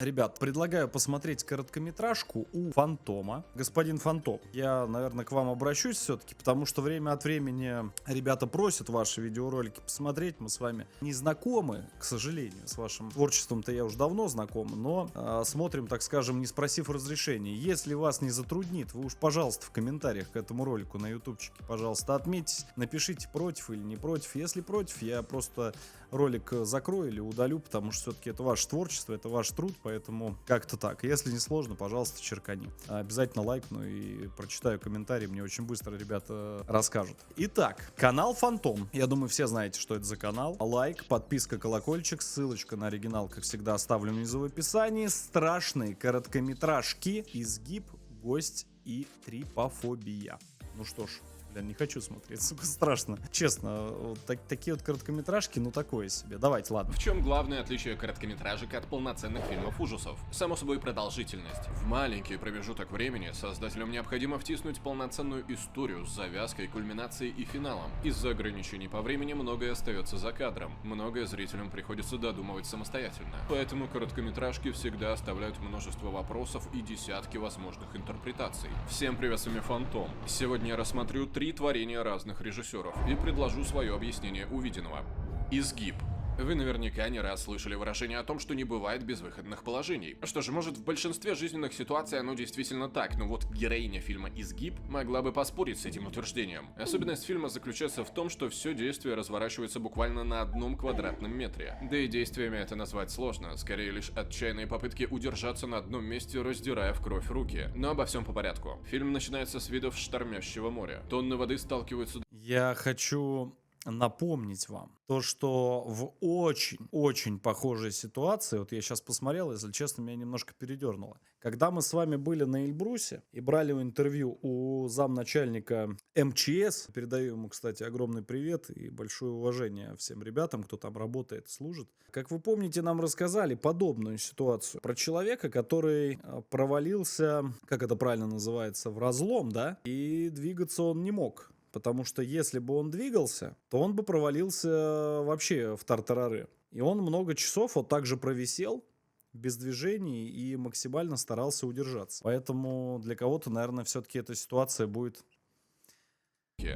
Ребят, предлагаю посмотреть короткометражку у Фантома. Господин Фантом, я, наверное, к вам обращусь все-таки, потому что время от времени ребята просят ваши видеоролики посмотреть. Мы с вами не знакомы, к сожалению, с вашим творчеством-то я уже давно знаком, но смотрим, так скажем, не спросив разрешения. Если вас не затруднит, вы уж, пожалуйста, в комментариях к этому ролику на ютубчике, пожалуйста, отметьтесь, напишите, против или не против. Если против, я просто ролик закрою или удалю, потому что все-таки это ваше творчество, это ваш труд, поэтому как-то так. Если не сложно, пожалуйста, черкани. Обязательно лайкну и прочитаю комментарии, мне очень быстро ребята расскажут. Итак, канал Фантом. Я думаю, все знаете, что это за канал. Лайк, подписка, колокольчик, ссылочка на оригинал, как всегда, оставлю внизу в описании. Страшные короткометражки, изгиб, гость и трипофобия. Ну что ж, не хочу смотреть, сука, страшно. Честно, вот такие вот короткометражки, ну такое себе. Давайте, ладно. В чем главное отличие короткометражек от полноценных фильмов ужасов? Само собой, продолжительность. В маленький промежуток времени создателям необходимо втиснуть полноценную историю с завязкой, кульминацией и финалом. Из-за ограничений по времени многое остается за кадром, многое зрителям приходится додумывать самостоятельно. Поэтому короткометражки всегда оставляют множество вопросов и десятки возможных интерпретаций. Всем привет, с вами Фантом. Сегодня я рассмотрю 3 творения разных режиссеров и предложу свое объяснение увиденного. Изгиб. Вы наверняка не раз слышали выражение о том, что не бывает безвыходных положений. Что же, может, в большинстве жизненных ситуаций оно действительно так, но вот героиня фильма «Изгиб» могла бы поспорить с этим утверждением. Особенность фильма заключается в том, что все действие разворачивается буквально на 1 квадратном метре. Да и действиями это назвать сложно, скорее лишь отчаянные попытки удержаться на одном месте, раздирая в кровь руки. Но обо всем по порядку. Фильм начинается с видов штормящего моря. Тонны воды сталкиваются... Я хочу напомнить вам то, что в очень похожей ситуации, вот я сейчас посмотрел, если честно, меня немножко передернуло. Когда мы с вами были на Эльбрусе и брали интервью у замначальника МЧС, передаю ему, кстати, огромный привет и большое уважение всем ребятам, кто там работает, служит. Как вы помните, нам рассказали подобную ситуацию про человека, который провалился, как это правильно называется, в разлом, да, и двигаться он не мог. Потому что если бы он двигался, то он бы провалился вообще в тартарары. И он много часов вот так же провисел без движений и максимально старался удержаться. Поэтому для кого-то, наверное, все-таки эта ситуация будет...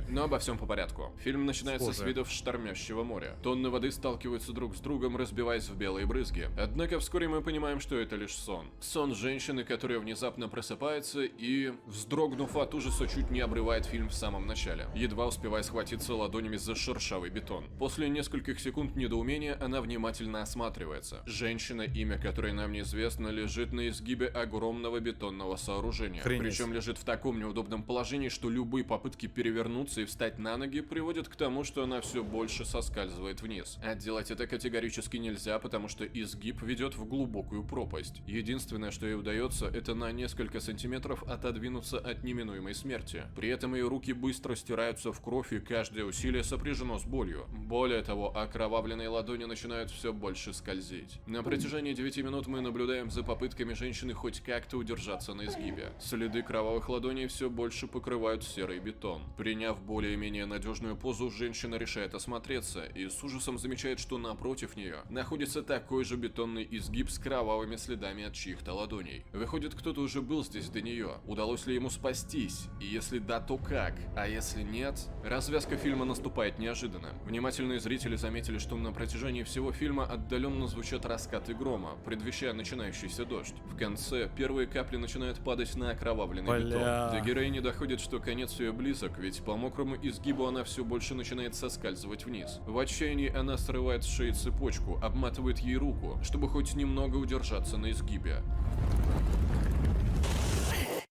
Но обо всем по порядку. Фильм начинается с видов штормящего моря. Тонны воды сталкиваются друг с другом, разбиваясь в белые брызги. Однако вскоре мы понимаем, что это лишь сон. Сон женщины, которая внезапно просыпается и, вздрогнув от ужаса, чуть не обрывает фильм в самом начале, едва успевая схватиться ладонями за шершавый бетон. После нескольких секунд недоумения она внимательно осматривается. Женщина, имя которой нам неизвестно, лежит на изгибе огромного бетонного сооружения. Причем лежит в таком неудобном положении, что любые попытки перевернуться и встать на ноги приводит к тому, что она все больше соскальзывает вниз. А делать это категорически нельзя, потому что изгиб ведет в глубокую пропасть. Единственное, что ей удается, это на несколько сантиметров отодвинуться от неминуемой смерти. При этом ее руки быстро стираются в кровь, и каждое усилие сопряжено с болью. Более того, окровавленные ладони начинают все больше скользить. На протяжении 9 минут мы наблюдаем за попытками женщины хоть как-то удержаться на изгибе. Следы кровавых ладоней все больше покрывают серый бетон. Приняв более-менее надежную позу, женщина решает осмотреться и с ужасом замечает, что напротив нее находится такой же бетонный изгиб с кровавыми следами от чьих-то ладоней. Выходит, кто-то уже был здесь до нее. Удалось ли ему спастись? И если да, то как? А если нет? Развязка фильма наступает неожиданно. Внимательные зрители заметили, что на протяжении всего фильма отдаленно звучат раскаты грома, предвещая начинающийся дождь. В конце первые капли начинают падать на окровавленный бетон. До героини доходит, что конец ее близок, ведь по мокрому изгибу она все больше начинает соскальзывать вниз. В отчаянии она срывает с шеи цепочку, обматывает ей руку, чтобы хоть немного удержаться на изгибе.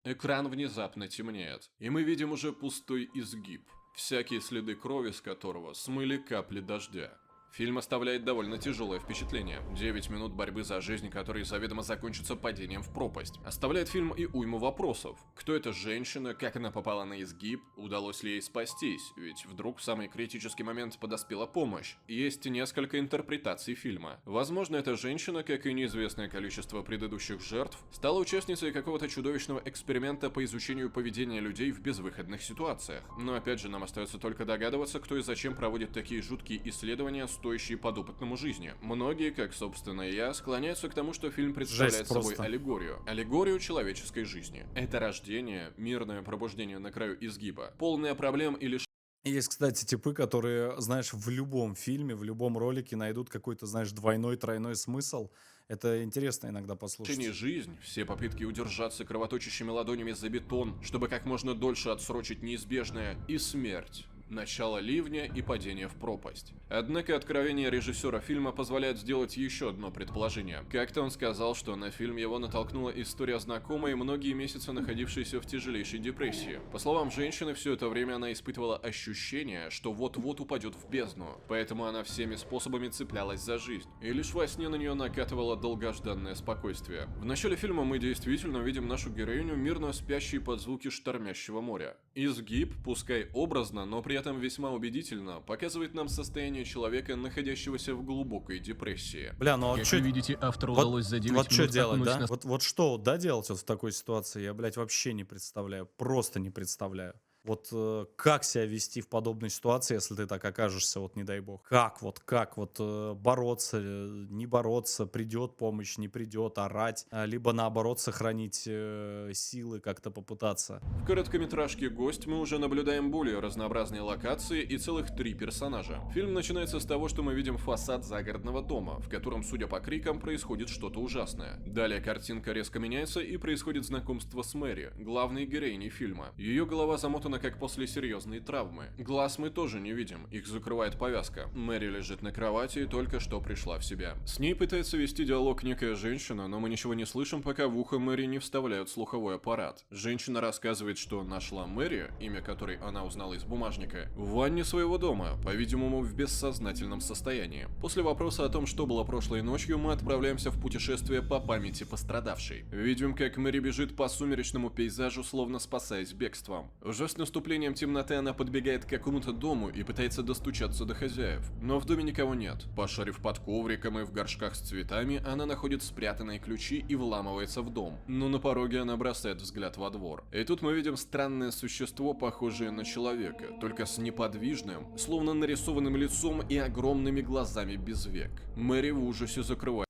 Экран внезапно темнеет, и мы видим уже пустой изгиб, всякие следы крови с которого смыли капли дождя. Фильм оставляет довольно тяжелое впечатление. 9 минут борьбы за жизнь, которые заведомо закончатся падением в пропасть. Оставляет фильм и уйму вопросов. Кто эта женщина, как она попала на изгиб, удалось ли ей спастись, ведь вдруг в самый критический момент подоспела помощь. Есть несколько интерпретаций фильма. Возможно, эта женщина, как и неизвестное количество предыдущих жертв, стала участницей какого-то чудовищного эксперимента по изучению поведения людей в безвыходных ситуациях. Но опять же, нам остается только догадываться, кто и зачем проводит такие жуткие исследования с стоящие подопытному жизни. Многие, как собственно и я, склоняются к тому, что фильм представляет собой аллегорию. Аллегорию человеческой жизни. Это рождение, мирное пробуждение на краю изгиба, полное проблем и лишь... Есть, кстати, типы, которые, знаешь, в любом фильме, в любом ролике найдут какой-то, знаешь, двойной, тройной смысл. Это интересно иногда послушать. Жизнь, все попытки удержаться кровоточащими ладонями за бетон, чтобы как можно дольше отсрочить неизбежное, и смерть. Начало ливня и падение в пропасть. Однако откровение режиссера фильма позволяет сделать еще одно предположение. Как-то он сказал, что на фильм его натолкнула история знакомой, многие месяцы находившейся в тяжелейшей депрессии. По словам женщины, все это время она испытывала ощущение, что вот-вот упадет в бездну, поэтому она всеми способами цеплялась за жизнь. И лишь во сне на нее накатывало долгожданное спокойствие. В начале фильма мы действительно видим нашу героиню, мирно спящей под звуки штормящего моря. Изгиб, пускай образно, но при этом весьма убедительно, показывает нам состояние человека, находящегося в глубокой депрессии. Бля, ну как вы видите, автору вот, удалось за 9 вот минут что делать, да? на... Вот что, да, делать вот в такой ситуации, я, блядь, вообще не представляю, просто не представляю. Вот как себя вести в подобной ситуации, если ты так окажешься, вот не дай бог. Как бороться, не бороться, придет помощь, не придет, орать, либо наоборот сохранить силы, как-то попытаться. В короткометражке «Гость» мы уже наблюдаем более разнообразные локации и целых 3 персонажа. Фильм начинается с того, что мы видим фасад загородного дома, в котором, судя по крикам, происходит что-то ужасное. Далее картинка резко меняется и происходит знакомство с Мэри, главной героиней фильма. Ее голова замотана как после серьезной травмы. Глаз мы тоже не видим, их закрывает повязка. Мэри лежит на кровати и только что пришла в себя. С ней пытается вести диалог некая женщина, но мы ничего не слышим, пока в ухо Мэри не вставляют слуховой аппарат. Женщина рассказывает, что нашла Мэри, имя которой она узнала из бумажника, в ванне своего дома, по-видимому в бессознательном состоянии. После вопроса о том, что было прошлой ночью, мы отправляемся в путешествие по памяти пострадавшей. Видим, как Мэри бежит по сумеречному пейзажу, словно спасаясь бегством. Уже с наступлением темноты она подбегает к какому-то дому и пытается достучаться до хозяев. Но в доме никого нет. Пошарив под ковриком и в горшках с цветами, она находит спрятанные ключи и вламывается в дом. Но на пороге она бросает взгляд во двор. И тут мы видим странное существо, похожее на человека, только с неподвижным, словно нарисованным лицом и огромными глазами без век. Мэри в ужасе закрывает.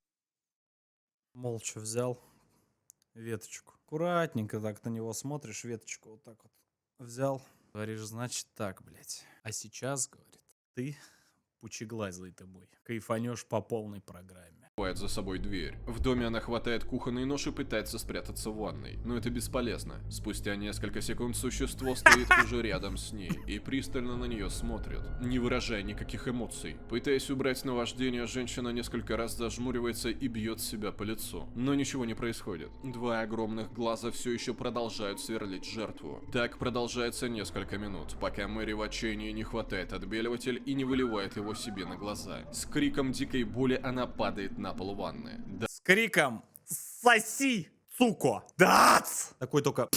Молча взял веточку. Аккуратненько так на него смотришь, веточку вот так вот взял. Говоришь, значит так, блядь. А сейчас, говорит, ты, пучеглазый ты мой, кайфанешь по полной программе. За собой дверь. В доме она хватает кухонный нож и пытается спрятаться в ванной. Но это бесполезно. Спустя несколько секунд существо стоит уже рядом с ней и пристально на нее смотрит, не выражая никаких эмоций. Пытаясь убрать наваждение, женщина несколько раз зажмуривается и бьет себя по лицу. Но ничего не происходит. 2 огромных глаза все еще продолжают сверлить жертву. Так продолжается несколько минут, пока Мэри в отчаянии не хватает отбеливатель и не выливает его себе на глаза. С криком дикой боли она падает на пол ванны. С криком «Соси, суко!» Дац! Такой только...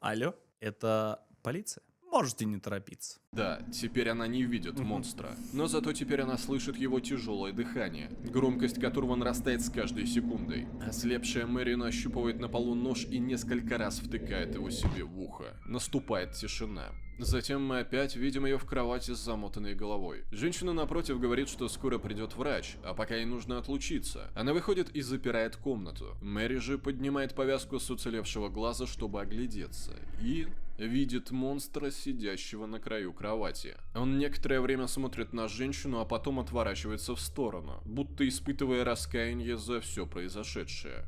Алло, это полиция? Можете не торопиться. Да, теперь она не видит монстра, но зато теперь она слышит его тяжелое дыхание, громкость которого нарастает с каждой секундой. Ослепшая Мэри нащупывает на полу нож и несколько раз втыкает его себе в ухо. Наступает тишина. Затем мы опять видим ее в кровати с замотанной головой. Женщина напротив говорит, что скоро придет врач, а пока ей нужно отлучиться. Она выходит и запирает комнату. Мэри же поднимает повязку с уцелевшего глаза, чтобы оглядеться, и видит монстра, сидящего на краю кровати. Он некоторое время смотрит на женщину, а потом отворачивается в сторону, будто испытывая раскаяние за все произошедшее.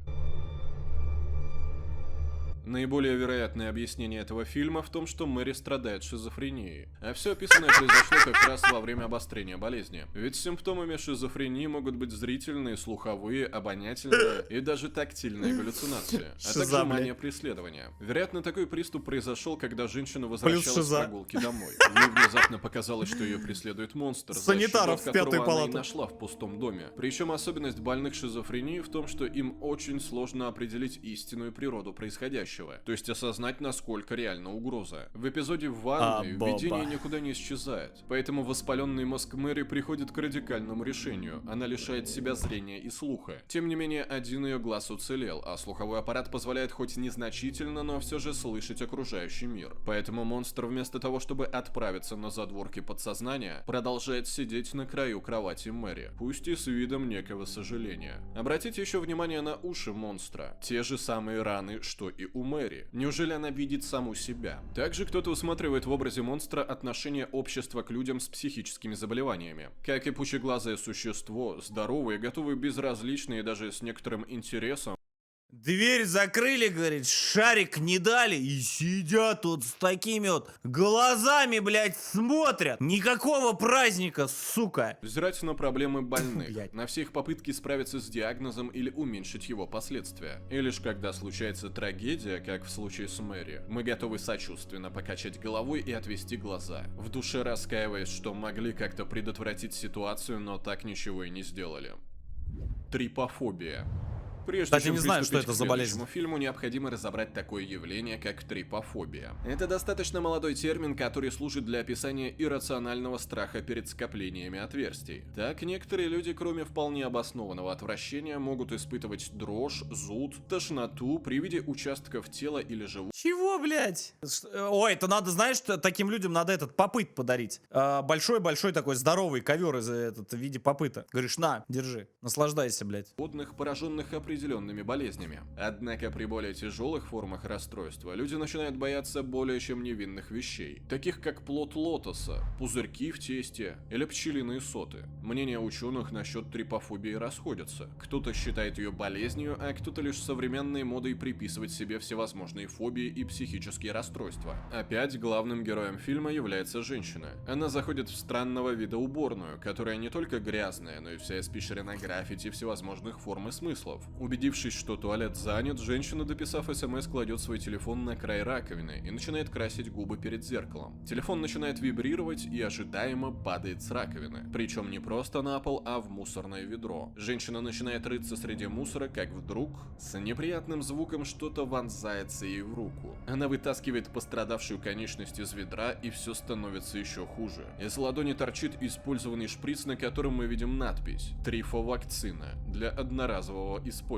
Наиболее вероятное объяснение этого фильма в том, что Мэри страдает шизофренией. А все описанное произошло как раз во время обострения болезни. Ведь симптомами шизофрении могут быть зрительные, слуховые, обонятельные и даже тактильные галлюцинации, а также мания преследования. Вероятно, такой приступ произошел, когда женщина возвращалась с прогулки домой. Ей внезапно показалось, что ее преследует монстр, санитаров в пятую палату она и нашла в пустом доме. Причем особенность больных шизофрении в том, что им очень сложно определить истинную природу происходящего. будущего, то есть осознать, насколько реальна угроза. В эпизоде в ванной видение никуда не исчезает, поэтому воспаленный мозг Мэри приходит к радикальному решению, она лишает себя зрения и слуха. Тем не менее, один ее глаз уцелел, а слуховой аппарат позволяет хоть незначительно, но все же слышать окружающий мир. Поэтому монстр вместо того, чтобы отправиться на задворки подсознания, продолжает сидеть на краю кровати Мэри, пусть и с видом некого сожаления. Обратите еще внимание на уши монстра. Те же самые раны, что и у Мэри. Неужели она видит саму себя? Также кто-то усматривает в образе монстра отношение общества к людям с психическими заболеваниями. Как и пучеглазое существо, здоровые, готовые безразличные, даже с некоторым интересом, Дверь закрыли, говорит, шарик не дали, и сидят тут с такими вот глазами, блядь, смотрят. Никакого праздника, сука. взирать на проблемы больных, на все их попытки справиться с диагнозом или уменьшить его последствия. И лишь когда случается трагедия, как в случае с Мэри, мы готовы сочувственно покачать головой и отвести глаза, в душе раскаиваясь, что могли как-то предотвратить ситуацию, но так ничего и не сделали. Трипофобия. Прежде Кстати, чем не знаю, что приступить это к за болезнь. следующему фильму, необходимо разобрать такое явление, как трипофобия. Это достаточно молодой термин, который служит для описания иррационального страха перед скоплениями отверстий. Так, некоторые люди, кроме вполне обоснованного отвращения, могут испытывать дрожь, зуд, тошноту при виде участков тела или животных. Чего, блядь? Ой, это надо, знаешь, таким людям надо этот попыт подарить. Большой-большой такой здоровый ковер в виде попыта. Говоришь, на, держи, наслаждайся, блядь. Пораженных определенными болезнями. Однако при более тяжелых формах расстройства люди начинают бояться более чем невинных вещей, таких как плод лотоса, пузырьки в тесте или пчелиные соты. Мнения ученых насчет трипофобии расходятся. Кто-то считает ее болезнью, а кто-то лишь современной модой приписывать себе всевозможные фобии и психические расстройства. Опять главным героем фильма является женщина. Она заходит в странного вида уборную, которая не только грязная, но и вся испещрена граффити всевозможных форм и смыслов. Убедившись, что туалет занят, женщина, дописав СМС, кладет свой телефон на край раковины и начинает красить губы перед зеркалом. Телефон начинает вибрировать и ожидаемо падает с раковины. Причем не просто на пол, а в мусорное ведро. Женщина начинает рыться среди мусора, как вдруг с неприятным звуком что-то вонзается ей в руку. Она вытаскивает пострадавшую конечность из ведра, и все становится еще хуже. Из ладони торчит использованный шприц, на котором мы видим надпись «Трифовакцина» для одноразового использования.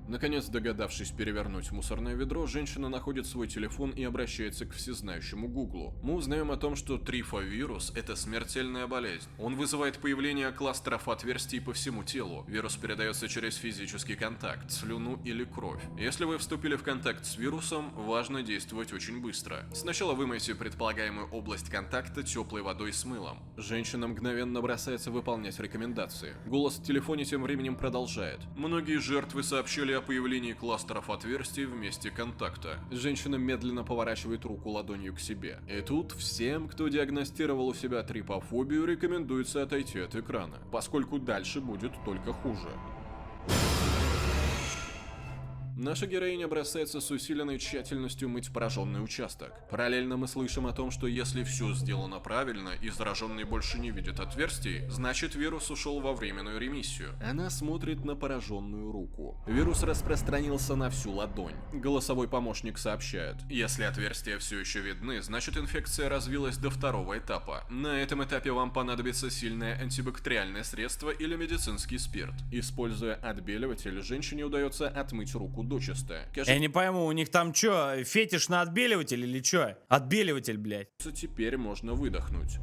Наконец, догадавшись перевернуть мусорное ведро, женщина находит свой телефон и обращается к всезнающему Гуглу. Мы узнаем о том, что трифовирус – это смертельная болезнь. Он вызывает появление кластеров отверстий по всему телу. Вирус передается через физический контакт, слюну или кровь. Если вы вступили в контакт с вирусом, важно действовать очень быстро. Сначала вымойте предполагаемую область контакта теплой водой с мылом. Женщина мгновенно бросается выполнять рекомендации. Голос в телефоне тем временем продолжает. Многие жертвы сообщили о появлении кластеров отверстий в месте контакта. Женщина медленно поворачивает руку ладонью к себе. И тут всем, кто диагностировал у себя трипофобию, рекомендуется отойти от экрана, поскольку дальше будет только хуже. Наша героиня бросается с усиленной тщательностью мыть пораженный участок. Параллельно мы слышим о том, что если все сделано правильно и зараженный больше не видит отверстий, значит вирус ушел во временную ремиссию. Она смотрит на пораженную руку. Вирус распространился на всю ладонь. Голосовой помощник сообщает: если отверстия все еще видны, значит инфекция развилась до второго этапа. На этом этапе вам понадобится сильное антибактериальное средство или медицинский спирт. Используя отбеливатель, женщине удается отмыть руку дочисто. Я не пойму, у них там что, фетиш на отбеливатель или что? Отбеливатель, блядь. Теперь можно выдохнуть.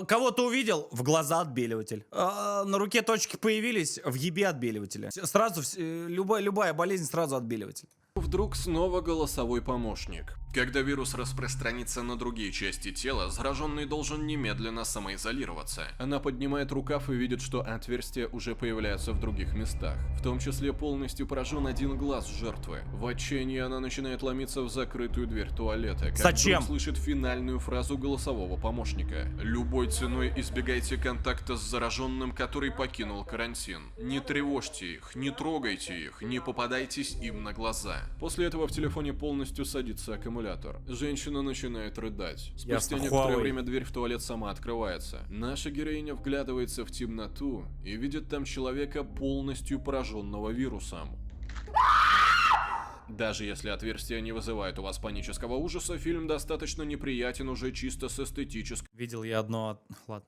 Кого-то увидел, в глаза отбеливатель. На руке точки появились, в ебе отбеливателя. Сразу, любая болезнь, сразу отбеливатель. Вдруг снова голосовой помощник. Когда вирус распространится на другие части тела, зараженный должен немедленно самоизолироваться. Она поднимает рукав и видит, что отверстия уже появляются в других местах. В том числе полностью поражен один глаз жертвы. В отчаянии она начинает ломиться в закрытую дверь туалета. Как Зачем? слышит финальную фразу голосового помощника. Любой ценой избегайте контакта с зараженным, который покинул карантин. Не тревожьте их, не трогайте их, не попадайтесь им на глаза. После этого в телефоне полностью садится аккумулятор. Женщина начинает рыдать. Спустя некоторое время дверь в туалет сама открывается. Наша героиня вглядывается в темноту и видит там человека, полностью пораженного вирусом. Даже если отверстие не вызывает у вас панического ужаса, фильм достаточно неприятен уже чисто с эстетической Видел я одно... Ладно.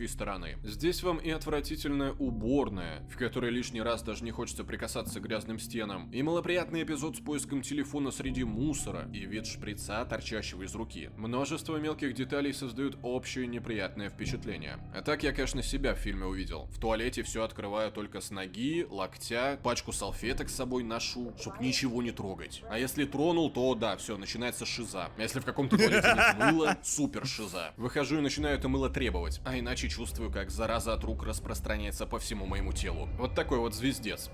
стороны. Здесь вам и отвратительная уборная, в которой лишний раз даже не хочется прикасаться к грязным стенам, и малоприятный эпизод с поиском телефона среди мусора, и вид шприца, торчащего из руки. Множество мелких деталей создают общее неприятное впечатление. А так я, конечно, себя в фильме увидел. В туалете все открываю только с ноги, локтя, пачку салфеток с собой ношу, чтоб ничего не трогать. А если тронул, то да, все, начинается шиза. А если в каком-то туалете нет мыла, супер шиза. Выхожу и начинаю это мыло требовать, а иначе чувствую, как зараза от рук распространяется по всему моему телу. Вот такой вот звездец.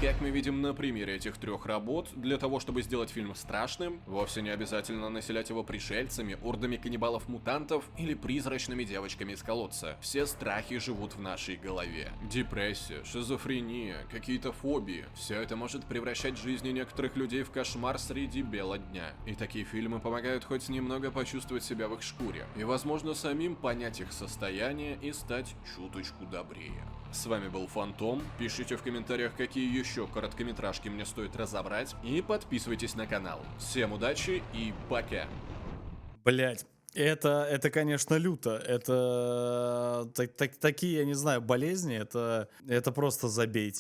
Как мы видим на примере этих трех работ, для того, чтобы сделать фильм страшным, вовсе не обязательно населять его пришельцами, ордами каннибалов-мутантов или призрачными девочками из колодца. Все страхи живут в нашей голове. Депрессия, шизофрения, какие-то фобии – все это может превращать жизни некоторых людей в кошмар среди бела дня. И такие фильмы помогают хоть немного почувствовать себя в их шкуре. И, возможно, самим понять их состояние и стать чуточку добрее. С вами был Фантом. Пишите в комментариях, какие еще короткометражки мне стоит разобрать. И подписывайтесь на канал. Всем удачи и пока. Блять. Это, конечно, люто. Это такие, я не знаю, болезни. Это просто забейте.